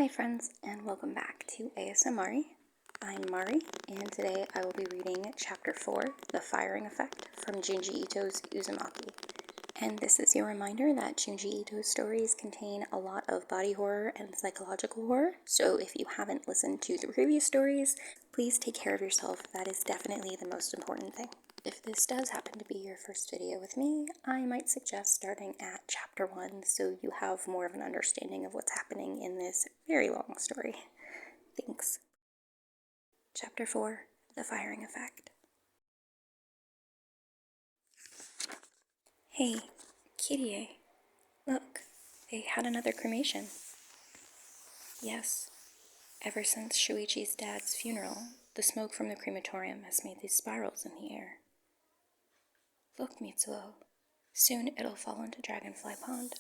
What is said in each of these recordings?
Hi friends, and welcome back to ASMari. I'm Mari, and today I will be reading Chapter 4, The Firing Effect, from Junji Ito's Uzumaki. And this is your reminder that Junji Ito's stories contain a lot of body horror and psychological horror, so if you haven't listened to the previous stories, please take care of yourself. That is definitely the most important thing. If this does happen to be your first video with me, I might suggest starting at Chapter 1 so you have more of an understanding of what's happening in this very long story. Thanks. Chapter 4, The Firing Effect. Hey, Kirie, look, they had another cremation. Yes, ever since Shuichi's dad's funeral, the smoke from the crematorium has made these spirals in the air. Look, Mitsuo, soon it'll fall into Dragonfly Pond.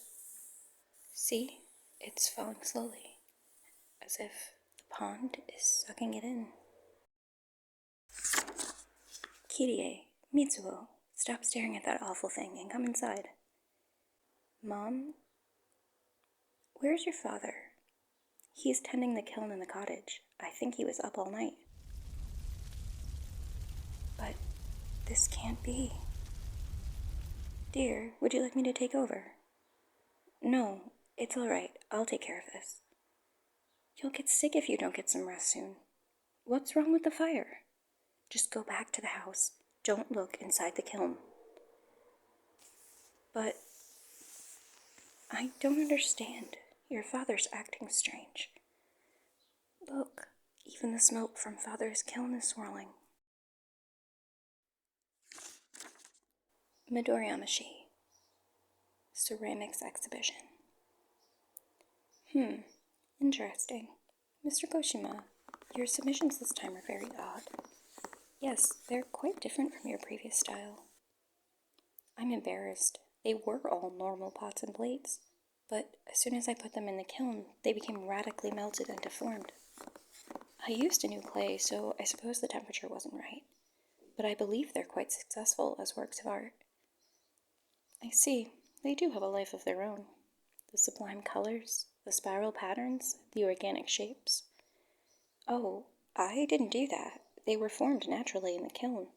See, it's falling slowly, as if the pond is sucking it in. Kirie, Mitsuo, stop staring at that awful thing and come inside. Mom? Where's your father? He's tending the kiln in the cottage. I think he was up all night. But this can't be. Dear, would you like me to take over? No, it's all right. I'll take care of this. You'll get sick if you don't get some rest soon. What's wrong with the fire? Just go back to the house. Don't look inside the kiln. But I don't understand. Your father's acting strange. Look, even the smoke from father's kiln is swirling. Midoriyamashi. Ceramics exhibition. Interesting. Mr. Koshima, your submissions this time are very odd. Yes, they're quite different from your previous style. I'm embarrassed. They were all normal pots and plates, but as soon as I put them in the kiln, they became radically melted and deformed. I used a new clay, so I suppose the temperature wasn't right, but I believe they're quite successful as works of art. I see, they do have a life of their own. The sublime colors, the spiral patterns, the organic shapes. Oh, I didn't do that. They were formed naturally in the kiln.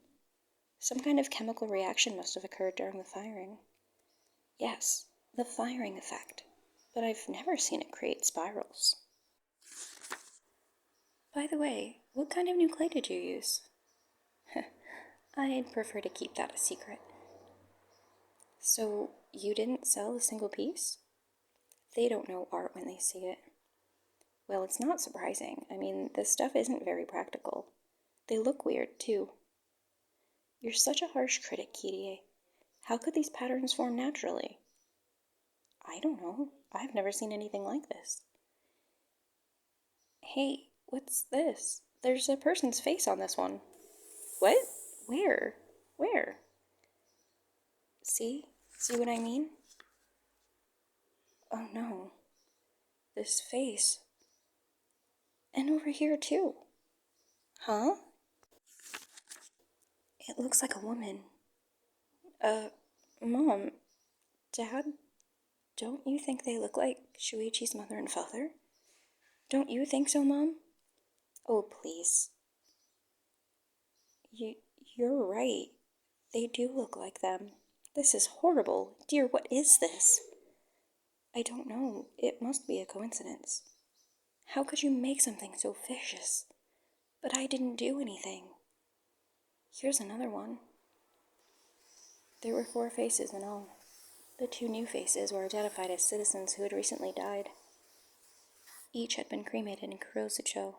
Some kind of chemical reaction must have occurred during the firing. Yes, the firing effect, but I've never seen it create spirals. By the way, what kind of new clay did you use? I'd prefer to keep that a secret. So, you didn't sell a single piece? They don't know art when they see it. Well, it's not surprising. I mean, this stuff isn't very practical. They look weird, too. You're such a harsh critic, Kirie. How could these patterns form naturally? I don't know. I've never seen anything like this. Hey, what's this? There's a person's face on this one. What? Where? Where? See? See what I mean? Oh no. This face. And over here too. Huh? It looks like a woman. Mom, Dad, don't you think they look like Shuichi's mother and father? Don't you think so, Mom? Oh, please. You're right. They do look like them. This is horrible. Dear, what is this? I don't know. It must be a coincidence. How could you make something so vicious? But I didn't do anything. Here's another one. There were 4 faces in all. The 2 new faces were identified as citizens who had recently died. Each had been cremated in Kurosucho.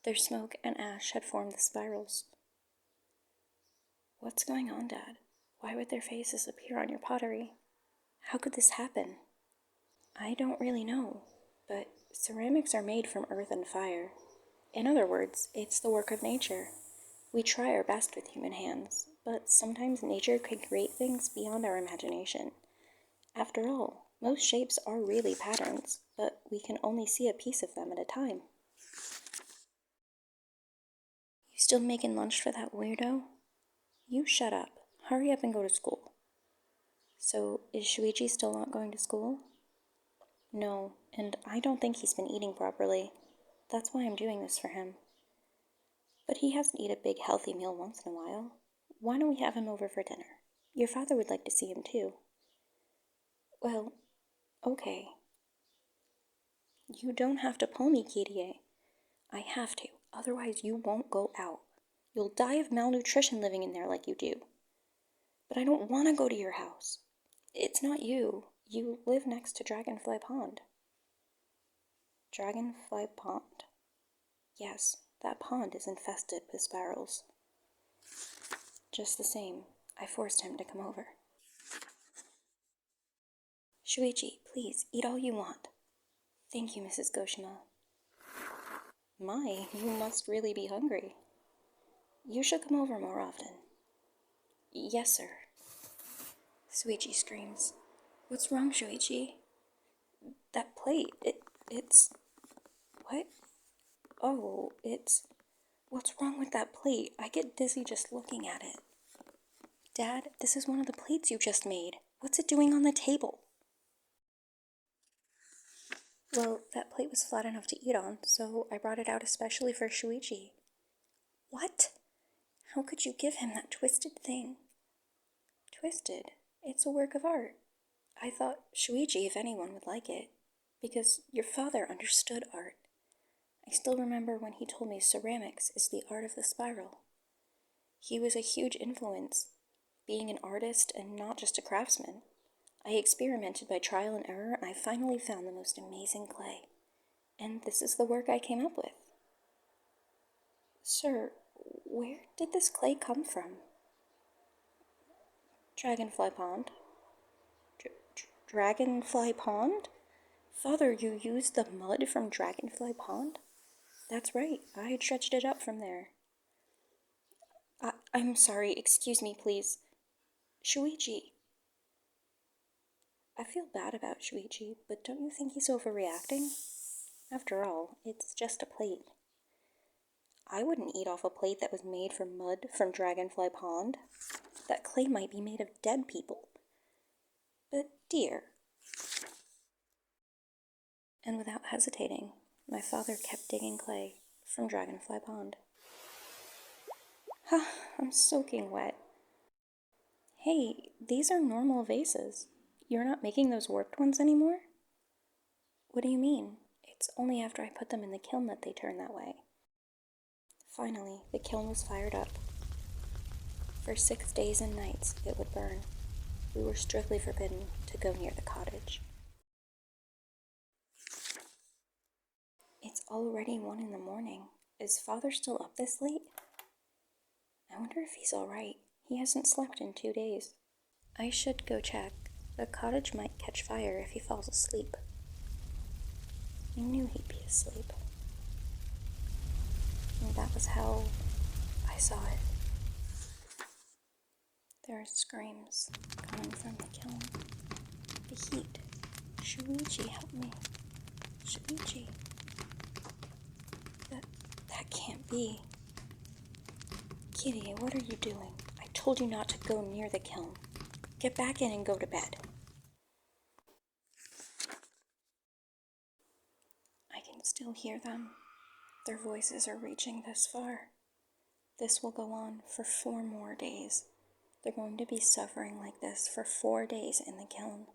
Their smoke and ash had formed the spirals. What's going on, Dad? Why would their faces appear on your pottery? How could this happen? I don't really know, but ceramics are made from earth and fire. In other words, it's the work of nature. We try our best with human hands, but sometimes nature can create things beyond our imagination. After all, most shapes are really patterns, but we can only see a piece of them at a time. You still making lunch for that weirdo? You shut up. Hurry up and go to school. So, is Shuichi still not going to school? No, and I don't think he's been eating properly. That's why I'm doing this for him. But he has to eat a big healthy meal once in a while. Why don't we have him over for dinner? Your father would like to see him too. Well, okay. You don't have to pull me, Kirie. I have to, otherwise you won't go out. You'll die of malnutrition living in there like you do. But I don't want to go to your house. It's not you. You live next to Dragonfly Pond. Dragonfly Pond? Yes, that pond is infested with spirals. Just the same, I forced him to come over. Shuichi, please, eat all you want. Thank you, Mrs. Goshima. My, you must really be hungry. You should come over more often. Yes, sir. Shuichi screams. What's wrong, Shuichi? That plate, it's... What? Oh, it's... What's wrong with that plate? I get dizzy just looking at it. Dad, this is one of the plates you just made. What's it doing on the table? Well, that plate was flat enough to eat on, so I brought it out especially for Shuichi. What? How could you give him that twisted thing? Twisted? It's a work of art. I thought Shuichi, if anyone, would like it, because your father understood art. I still remember when he told me ceramics is the art of the spiral. He was a huge influence, being an artist and not just a craftsman. I experimented by trial and error, and I finally found the most amazing clay. And this is the work I came up with. Sir, where did this clay come from? Dragonfly Pond. Dragonfly Pond? Father, you used the mud from Dragonfly Pond? That's right, I dredged it up from there. I'm sorry, excuse me, please. Shuichi. I feel bad about Shuichi, but don't you think he's overreacting? After all, it's just a plate. I wouldn't eat off a plate that was made from mud from Dragonfly Pond. That clay might be made of dead people. But dear. And without hesitating, my father kept digging clay from Dragonfly Pond. Ha, I'm soaking wet. Hey, these are normal vases. You're not making those warped ones anymore? What do you mean? It's only after I put them in the kiln that they turn that way. Finally, the kiln was fired up. For 6 days and nights, it would burn. We were strictly forbidden to go near the cottage. It's already 1 in the morning. Is Father still up this late? I wonder if he's alright. He hasn't slept in 2 days. I should go check. The cottage might catch fire if he falls asleep. I knew he'd be asleep. And that was how I saw it. There are screams coming from the kiln. The heat. Shuichi, help me. Shuichi. That can't be. Kitty, what are you doing? I told you not to go near the kiln. Get back in and go to bed. I can still hear them. Their voices are reaching this far. This will go on for 4 more days. They're going to be suffering like this for 4 days in the kiln.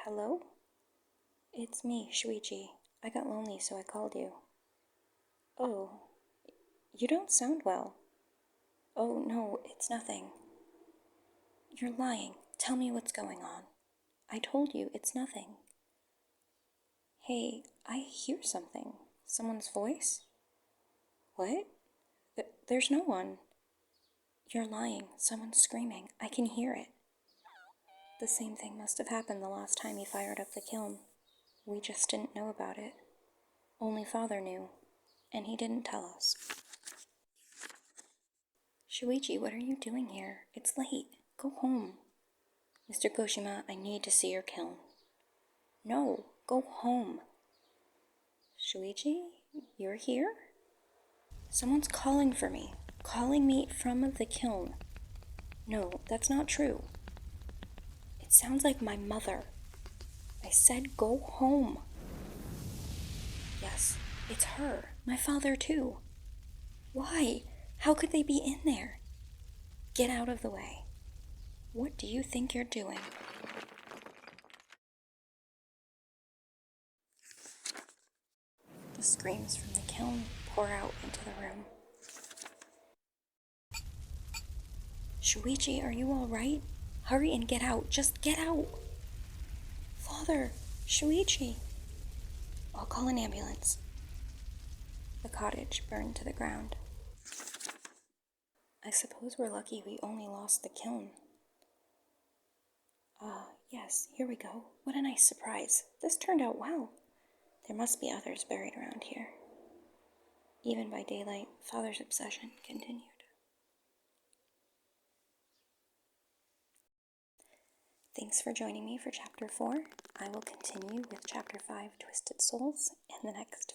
Hello? It's me, Shuichi. I got lonely, so I called you. Oh, you don't sound well. Oh, no, it's nothing. You're lying. Tell me what's going on. I told you it's nothing. Hey, I hear something. Someone's voice? What? There's no one. You're lying. Someone's screaming. I can hear it. The same thing must have happened the last time he fired up the kiln. We just didn't know about it. Only Father knew, and he didn't tell us. Shuichi, what are you doing here? It's late. Go home. Mr. Goshima, I need to see your kiln. No, go home. Shuichi, you're here? Someone's calling for me. Calling me from the kiln. No, that's not true. It sounds like my mother. I said go home. Yes, it's her. My father, too. Why? How could they be in there? Get out of the way. What do you think you're doing? The screams from the kiln pour out into the room. Shuichi, are you all right? Hurry and get out. Just get out. Father, Shuichi. I'll call an ambulance. The cottage burned to the ground. I suppose we're lucky we only lost the kiln. Yes, here we go. What a nice surprise. This turned out well. There must be others buried around here. Even by daylight, Father's obsession continued. Thanks for joining me for Chapter 4. I will continue with Chapter 5, Twisted Souls, in the next